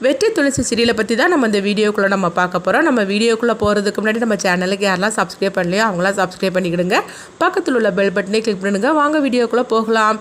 வெற்றி துளசி சீரியலை பற்றி தான் நம்ம இந்த வீடியோக்குள்ளே நம்ம பார்க்க போகிறோம். நம்ம வீடியோக்குள்ளே போகிறதுக்கு முன்னாடி நம்ம சேனலுக்கு யாரெல்லாம் சப்ஸ்கிரைப் பண்ணலையோ அவங்களாம் சப்ஸ்கிரைப் பண்ணிக்கிடுங்க. பக்கத்தில் உள்ள பெல் பட்டனே கிளிக் பண்ணுங்க. வாங்க வீடியோக்குள்ளே போகலாம்.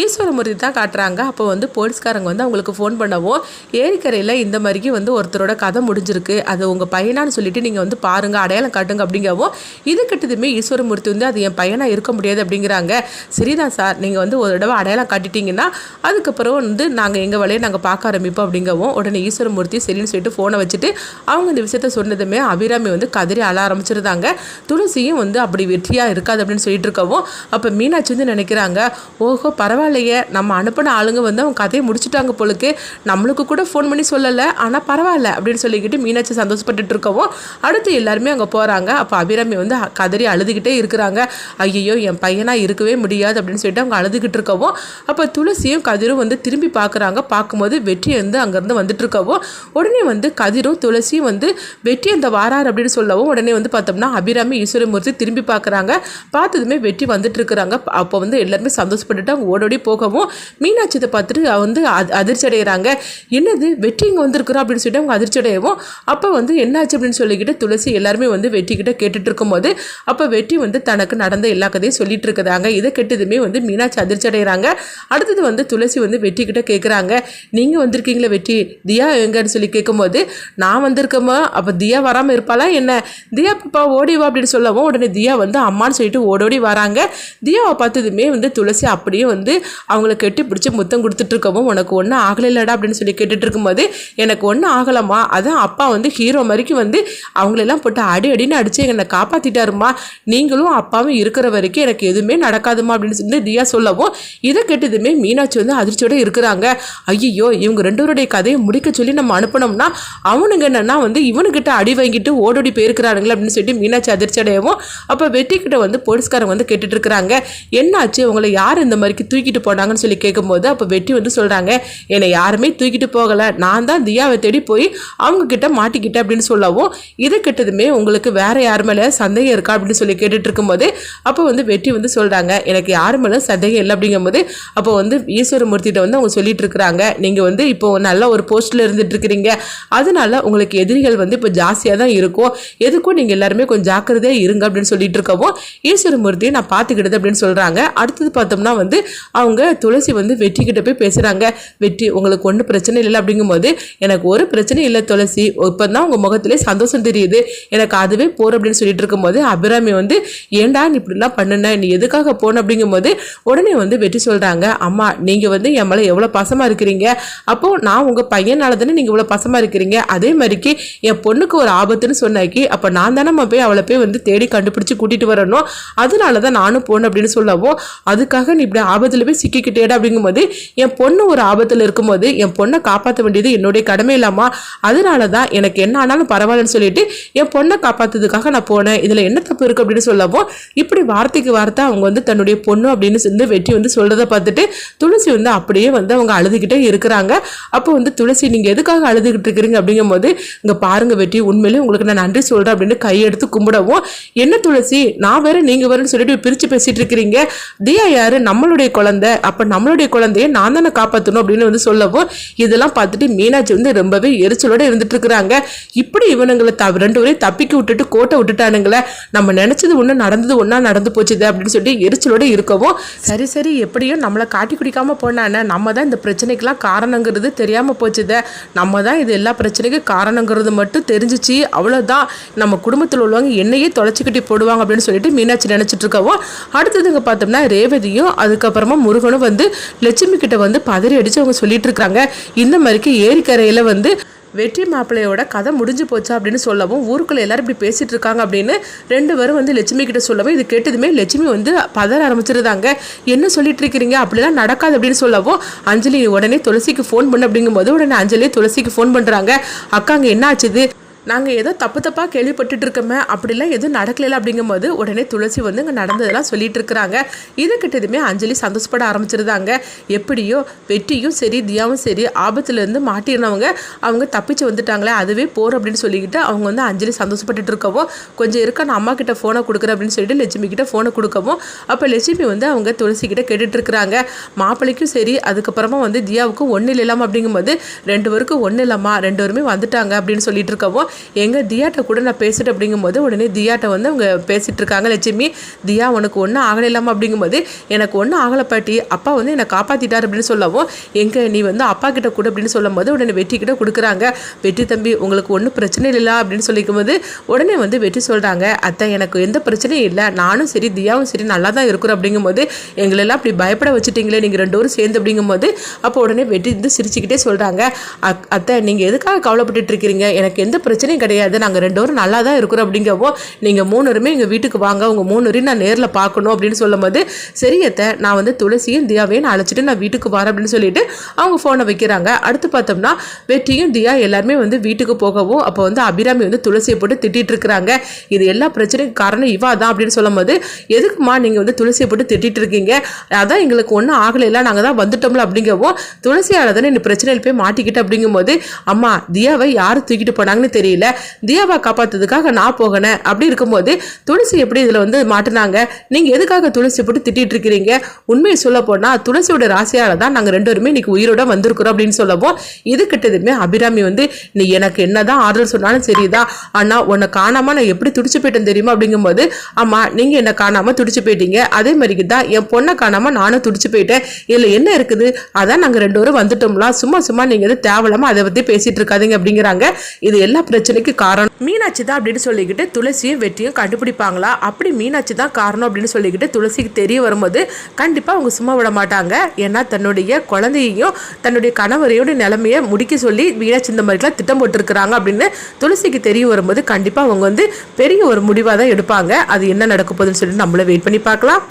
ஈஸ்வரமூர்த்தி தான் காட்டுறாங்க. அப்போ போலீஸ்காரங்க அவங்களுக்கு ஃபோன் பண்ணவும், ஏரிக்கரையில் இந்த மாதிரிக்கு ஒருத்தரோட கதை முடிஞ்சிருக்கு, அது உங்கள் பையனான்னு சொல்லிட்டு நீங்கள் பாருங்கள், அடையாளம் காட்டுங்க அப்படிங்கவும், இது கிட்டதுமே ஈஸ்வரமூர்த்தி அது என் பையனாக இருக்க முடியாது அப்படிங்கிறாங்க. சரிதான் சார், நீங்கள் ஒரு தடவை அடையாளம் காட்டிட்டீங்கன்னா அதுக்கப்புறம் நாங்கள் எங்கள் வேலையை நாங்கள் பார்க்க ஆரம்பிப்போம் அப்படிங்கவும், உடனே ஈஸ்வரமூர்த்தி சரின்னு சொல்லிட்டு ஃபோனை வச்சுட்டு அவங்க இந்த விஷயத்த சொன்னதுமே அபிராமி கதறி அழ ஆரம்பிச்சிருந்தாங்க. துளசியும் அப்படி வெற்றியாக இருக்காது அப்படின்னு சொல்லிட்டு இருக்கவும், அப்போ மீனாட்சி நினைக்கிறாங்க, ஓஹோ பரவாயில்லையே, நம்ம அனுப்பின ஆளுங்க அவங்க கதையை முடிச்சுட்டாங்க போலுக்கு, நம்மளுக்கு கூட ஃபோன் பண்ணி சொல்லலை, ஆனால் பரவாயில்ல அப்படின்னு சொல்லிக்கிட்டு மீனாட்சி சந்தோஷப்பட்டுட்டு இருக்கவும், அடுத்து எல்லாருமே அங்கே போகிறாங்க. அப்போ அபிராமி கதறி அழுதுகிட்டே இருக்கிறாங்க. ஐயோ என் பையனாக இருக்கவே முடியாது அப்படின்னு சொல்லிட்டு அவங்க அழுதுகிட்டு இருக்கவும், அப்போ துளசியும் கதிரும் திரும்பி பார்க்குறாங்க. பார்க்கும்போது வெற்றி அங்கேருந்து வந்துட்டு இருக்கவும், உடனே கதிரும் துளசியும் வெற்றி அந்த வாரார் அப்படின்னு சொல்லவும், உடனே பார்த்தோம்னா அபிராமி ஈஸ்வரமூர்த்தி திரும்பி பார்க்குறாங்க. பார்த்ததுமே வெற்றி வந்துட்டு இருக்கிறாங்க. அப்போ எல்லாருமே சந்தோஷப்பட்டுட்டு அவங்க ஓடோடி போகவும், மீனாட்சி இதை பார்த்துட்டு அதிர்ச்சி அடைகிறாங்க. என்னது வெற்றி இங்கே வந்திருக்கிறோம் அப்படின்னு சொல்லிட்டு அவங்க அதிர்ச்சி அடையவும், அப்போ என்னாச்சு அப்படின்னு சொல்லிக்கிட்டு துளசி எல்லாருமே வெற்றி கிட்ட கேட்டுட்டு இருக்கும்போது, அப்போ வெற்றி தனக்கு நடந்த எல்லா கதையும் சொல்லிட்டு இருக்கிறாங்க. இதை கேட்டதுமே மீனாட்சி அதிர்ச்சி அடைகிறாங்க. அடுத்தது துளசி வெற்றி கிட்ட கேட்குறாங்க, நீங்கள் வந்திருக்கீங்களா வெற்றி, தியா எங்கன்னு சொல்லி கேட்கும்போது, நான் வந்திருக்கோமா, அப்போ தியா வராமல் இருப்பாளா என்ன, தியா பாப்பா ஓடிவா அப்படின்னு சொல்லவும், உடனே தியா அம்மான்னு சொல்லிட்டு ஓடோடி வராங்க. தியாவை பார்த்ததுமே துளசி அப்படியே அவங்கள கெட்டி பிடிச்சி முத்தம் கொடுத்துட்டு இருக்கவும், உனக்கு ஒன்றும் ஆகலைல்லடா அப்படின்னு சொல்லி கேட்டுட்டு இருக்கும்போது, எனக்கு ஒன்றும் ஆகலாமா, அதான் அப்பா ஹீரோ மாதிரிக்கு அவங்களெல்லாம் போட்டு அடின்னு அடித்து என்னை காப்பாற்றிட்டாருமா, நீங்களும் அப்பாவும் இருக்கிற வரைக்கும் எனக்கு எதுவுமே நடக்காதுமா அப்படின்னு சொல்லி தியா சொல்லவும், இதை கேட்டதுமே மீனாட்சி அதிர்ச்சியோட இருக்கிறாங்க. ஐயோ இவங்க ரெண்டோருடைய கதையை முடிக்க சொல்லி நம்ம அனுப்பினோம்னா அவனுங்க என்னன்னா இவனுக்கிட்ட அடி வாங்கிட்டு ஓடோடி போயிருக்கிறானுங்களே அப்படின்னு சொல்லிட்டு மீனாட்சி அதிர்ச்சி அடையவும், அப்போ வெற்றி கிட்ட போலீஸ்காரங்க கேட்டுட்டு இருக்கிறாங்க, என்னாச்சு உங்களை யார் இந்த மாதிரி தூக்கிட்டு போனாங்கன்னு சொல்லி கேட்கும்போது, அப்போ வெற்றி சொல்கிறாங்க, என்னை யாருமே தூக்கிட்டு போகலை, நான் தான் தியாவை தேடி போய் அவங்க கிட்ட மாட்டிக்கிட்டேன் அப்படின்னு சொல்லவும், இதை கிட்டதுமே உங்களுக்கு வேற யார் மேலே சந்தேகம் இருக்கா அப்படின்னு சொல்லி கேட்டுட்டு இருக்கும்போது, அப்போ வெற்றி சொல்கிறாங்க, எனக்கு யார் மேலே சந்தேகம் இல்லை அப்படிங்கும்போது, அப்போ ஈஸ்வரமூர்த்திட்ட அவங்க சொல்லிட்டு இருக்கிறாங்க, நீங்கள் இப்போ நல்ல ஒரு போஸ்ட்டில் இருந்துட்டு இருக்கிறீங்க, அதனால உங்களுக்கு எதிரிகள் இப்போ ஜாஸ்தியாக தான் இருக்கும், எதுக்கும் நீங்கள் எல்லாருமே கொஞ்சம் ஜாக்கிரதையாக இருங்க அப்படின்னு சொல்லிட்டு இருக்கவும், ஈஸ்வரமூர்த்தியை நான் பார்த்துக்கிட்டது அப்படின்னு சொல்கிறாங்க. அடுத்தது பார்த்தோம்னா அவங்க துளசி வெற்றி கிட்ட போய் பேசுகிறாங்க, வெற்றி உங்களுக்கு ஒன்றும் பிரச்சனை இல்லை அப்படிங்கும்போது, எனக்கு ஒரு பிரச்சனை இல்லை துளசி, இப்போ தான் உங்கள் முகத்திலே சந்தோஷம் தெரியுது, எனக்கு அதுவே போகிற அப்படின்னு சொல்லிட்டு இருக்கும்போது, அபிராமி ஏண்டா நீ இப்படிலாம் பண்ணுன, நீ எதுக்காக போன அப்படிங்கும்போது, உடனே வெற்றி சொல்கிறாங்க, அம்மா நீங்கள் என் மேலே எவ்வளோ பாசமாக இருக்கிறீங்க, அப்போது நான் உங்கள் பையனால தானே நீங்கள் இவ்வளோ பாசமாக இருக்கிறீங்க, அதே மாதிரிக்கு என் பொண்ணுக்கு ஒரு ஆபத்துன்னு சொன்னாக்கி அப்போ நான் தானே போய் அவளை போய் தேடி கண்டுபிடிச்சி கூட்டிகிட்டு வரணும், அதனால தான் நானும் போனேன் அப்படின்னு சொல்லவும், அதுக்காக நீ இப்படி ஆபத்தில் போய் சிக்கிக்கிட்டேடா அப்படிங்கும்போது, என் பொண்ணு ஒரு ஆபத்தில் இருக்கும்போது என் பொண்ணை காப்பாற்ற வேண்டியது என்னுடைய கடமை இல்லாமா, அதனால தான் எனக்கு என்ன ஆனாலும் பரவாயில்லன்னு சொல்லிட்டு என் பொண்ணை காப்பாற்றுறதுக்காக நான் போனேன், இதில் என்ன தப்பு இருக்குது அப்படின்னு சொல்லவும், இப்படி வார்த்தைக்கு வார்த்தை அவங்க தன்னுடைய பொண்ணு அப்படின்னு சொல்லி வெற்றி சொல்கிறத பார்த்துட்டு துளசி அப்படியே அவங்க அழுதுகிட்டே இருக்கிறாங்க. அப்போ துளசி நீங்கள் எதுக்காக அழுதுகிட்டு இருக்கிறீங்க அப்படிங்கும்போது, இங்கே பாருங்க வெற்றி, உண்மையிலேயே உங்களுக்கு நான் நன்றி சொல்கிறேன் அப்படின்னு கையெடுத்து கும்பிடவும், என்ன துளசி நான் வேற நீங்கள் வேறன்னு சொல்லிட்டு பிரித்து பேசிட்டு இருக்கிறீங்க, தியா யாரு, நம்மளுடைய குழந்தை, அப்போ நம்மளுடைய குழந்தைய நான் தானே காப்பாற்றணும் அப்படின்னு சொல்லவும், இதெல்லாம் பார்த்துட்டு மீனாட்சி ரொம்பவே எரிச்சலோட இருந்துட்டு இருக்கிறாங்க. இப்படி இவனுங்களை ரெண்டு பேரையும் தப்பிக்க விட்டுட்டு கோட்டை விட்டுட்டானுங்களே, நம்ம நினைச்சது ஒன்று நடந்தது ஒன்றா நடந்து போச்சுது அப்படின்னு சொல்லி எரிச்சலோட இருக்கவும், சரி எப்படியும் நம்மளை காட்டி குடிக்காம போனானே, நம்ம தான் இந்த பிரச்சனைக்கெல்லாம் காரணங்கிறது தெரியாமல் போச்சுத, நம்ம தான் இது எல்லா பிரச்சனைக்கும் காரணங்கிறது மட்டும் தெரிஞ்சிச்சு, அவ்வளோதான், நம்ம குடும்பத்தில் உள்ளவங்க என்னையே தொலைச்சிக்கிட்டி போடுவாங்க அப்படின்னு சொல்லிட்டு மீனாட்சி நினைச்சிட்டு இருக்கவும், அடுத்ததுங்க பார்த்தோம்னா ரேவதியும் அதுக்கப்புறமா முருகனும் லட்சுமி கிட்ட பதறி அடிச்சு அவங்க சொல்லிட்டு இருக்காங்க, இந்த மாதிரிக்கு ஏரிக்கரையில் வெற்றி மாப்பிள்ளையோட கதை முடிஞ்சு போச்சா அப்படின்னு சொல்லவும், ஊருக்குள்ள எல்லாரும் இப்படி பேசிட்டு இருக்காங்க அப்படின்னு ரெண்டு பேரும் லட்சுமி கிட்ட சொல்லவும், இது கேட்டதுமே லட்சுமி பதற ஆரம்பிச்சிருந்தாங்க, என்ன சொல்லிட்டு இருக்கிறீங்க, அப்படிலாம் நடக்காது அப்படின்னு சொல்லவும், அஞ்சலி உடனே துளசிக்கு ஃபோன் பண்ணு அப்படிங்கும்போது, உடனே அஞ்சலி துளசிக்கு ஃபோன் பண்ணுறாங்க, அக்காங்க என்ன ஆச்சுது, நாங்கள் ஏதோ தப்பாக கேள்விப்பட்டுட்டு இருக்கோமே, அப்படிலாம் எதுவும் நடக்கல அப்படிங்கும்போது உடனே துளசி வந்து இங்கே நடந்ததெல்லாம் சொல்லிட்டு இருக்கிறாங்க. இது கிட்டதுமே அஞ்சலி சந்தோஷப்பட ஆரம்பிச்சிருந்தாங்க. எப்படியோ வெற்றியும் சரி தியாவும் சரி ஆபத்துலேருந்து மாட்டினவங்க அவங்க தப்பிச்சு வந்துட்டாங்களே, அதுவே போர் அப்படின்னு சொல்லிக்கிட்டு அவங்க வந்து அஞ்சலி சந்தோஷப்பட்டுட்டு இருக்கவும், கொஞ்சம் இருக்க நான் அம்மா கிட்ட ஃபோனை கொடுக்குறேன் அப்படின்னு சொல்லிட்டு லட்சுமி கிட்ட ஃபோனை கொடுக்கவும், அப்போ லட்சுமி வந்து அவங்க துளசி கிட்ட கேட்டுட்டு இருக்கிறாங்க. மாப்பிள்ளைக்கும் சரி அதுக்கப்புறமா வந்து தியாவுக்கும் ஒன்றும் இல்லாமல் அப்படிங்கும்போது 2 பேருக்கும் ஒன்றும் இல்லாமா 2 பேருமே வந்துட்டாங்க அப்படின்னு சொல்லிட்டு இருக்கவும், எங்கள் தியாட்ட கூட நான் பேசிட்டு அப்படிங்கும்போது உடனே தியாட்ட வந்து அவங்க பேசிட்டு இருக்காங்க. லட்சுமி, தியா உனக்கு ஒன்றும் ஆகலை இல்லாமல் அப்படிங்கும்போது, எனக்கு ஒன்றும் ஆகலை பாட்டி, அப்பா வந்து என்னை காப்பாற்றிட்டார் அப்படின்னு சொல்லவும், எங்கே நீ வந்து அப்பா கிட்ட கூட அப்படின்னு சொல்லும் போது உடனே வெற்றி கிட்ட கொடுக்குறாங்க. வெற்றி தம்பி உங்களுக்கு ஒன்றும் பிரச்சனை இல்லை அப்படின்னு சொல்லிக்கும் போது உடனே வந்து வெற்றி சொல்கிறாங்க, அத்தை எனக்கு எந்த பிரச்சனையும் இல்லை, நானும் சரி தியாவும் சரி நல்லா தான் இருக்கிறோம் அப்படிங்கும்போது எங்களெல்லாம் அப்படி பயப்பட வச்சுட்டீங்களே நீங்கள் 2 பேரும் சேர்ந்து அப்படிங்கும்போது, அப்போ உடனே வெற்றி வந்து சிரிச்சுக்கிட்டே சொல்கிறாங்க, அத்தை நீங்கள் எதுக்காக கவலைப்பட்டுட்டு இருக்கிறீங்க, எனக்கு எந்த பிரச்சனையும் கிடையாது, நாங்கள் 2 பேரும் நல்லா தான் இருக்கிறோம் அப்படிங்கவோ, நீங்கள் 3 பேருமே எங்கள் வீட்டுக்கு வாங்க, உங்கள் 3 பேரையும் நான் நேரில் பார்க்கணும் அப்படின்னு சொல்லும் போது, சரியத்தை நான் வந்து துளசியும் தியாவையும் நான் அழைச்சிட்டு நான் வீட்டுக்கு வரேன் அப்படின்னு சொல்லிட்டு அவங்க ஃபோனை வைக்கிறாங்க. அடுத்து பார்த்தோம்னா வெற்றியும் தியா எல்லாருமே வந்து வீட்டுக்கு போகவும், அப்போ வந்து அபிராமி வந்து துளசியை போட்டு திட்டிட்டு இருக்கிறாங்க. இது எல்லா பிரச்சனைக்கும் காரணம் இவா தான் அப்படின்னு சொல்லும் போது, எதுக்குமா நீங்கள் வந்து துளசியை போட்டு திட்டிட்டு இருக்கீங்க, அதான் எங்களுக்கு ஒன்றும் ஆகலை, நாங்கள் தான் வந்துட்டோம்ல அப்படிங்கவும், துளசியால் தானே இந்த பிரச்சனையில் போய் மாட்டிக்கிட்டு அப்படிங்கும்போது, அம்மா தியாவை யார் தூக்கிட்டு போனாங்கன்னு தெரியல, தியாவை காப்பாற்றுறதுக்காக நான் போகணும், அப்படி இருக்கும்போது துளசி எப்படி இதில் வந்து மாட்டினாங்க, நீங்கள் எதுக்காக துளசி போட்டு திட்டிட்டு இருக்கிறீங்க, உண்மையை சொல்ல போனால் துளசியோட ராசியால் தான் நாங்கள் 2 பேருமே இன்னைக்கு உயிரோட வந்திருக்கிறோம் அப்படின்னு சொல்லவும், இது கிட்டதுமே அபிராமி வந்து நீ எனக்கு என்னதான் ஆறுதல் சொன்னாலும் சரிதான், ஆனால் உன்னை காணாமல் நான் எப்படி துடிச்சு போயிட்டேன் தெரியுமா அப்படிங்கும்போது, அம்மா நீங்கள் என்னை காணாமல் துடிச்சு போயிட்டீங்க, அதே மாதிரி தான் என் பொண்ணை காணாமல் நானும் துடிச்சு போயிட்டேன், இதில் என்ன இருக்குது, அதான் நாங்கள் 2 பேரும் வந்துட்டோம்ல, சும்மா நீங்கள் எது தேவையில்லாமல் அதை பற்றி பேசிட்டு இருக்காதீங்க அப்படிங்கிறாங்க. இது எல்லா பிரச்சனைக்கு காரணம் மீனாட்சி தான் அப்படின்னு சொல்லிக்கிட்டு துளசியும் வெற்றியும் கண்டுபிடிப்பாங்களா, அப்படி மீனாட்சி தான் காரணம் அப்படின்னு சொல்லிக்கிட்டு துளசிக்கு தெரிய வரும்போது கண்டிப்பாக அவங்க சும்மா விட மாட்டாங்க. ஏன்னா தன்னுடைய குழந்தையையும் தன்னுடைய கணவரையோட நிலைமையை முடிக்க சொல்லி மீனாட்சி இந்த மாதிரிலாம் திட்டம் போட்டிருக்கிறாங்க அப்படின்னு துளசிக்கு தெரிய வரும்போது கண்டிப்பாக அவங்க வந்து பெரிய ஒரு முடிவாக தான் எடுப்பாங்க. அது என்ன நடக்க போகுதுன்னு சொல்லிட்டு நம்மள வெயிட் பண்ணி பார்க்கலாம்.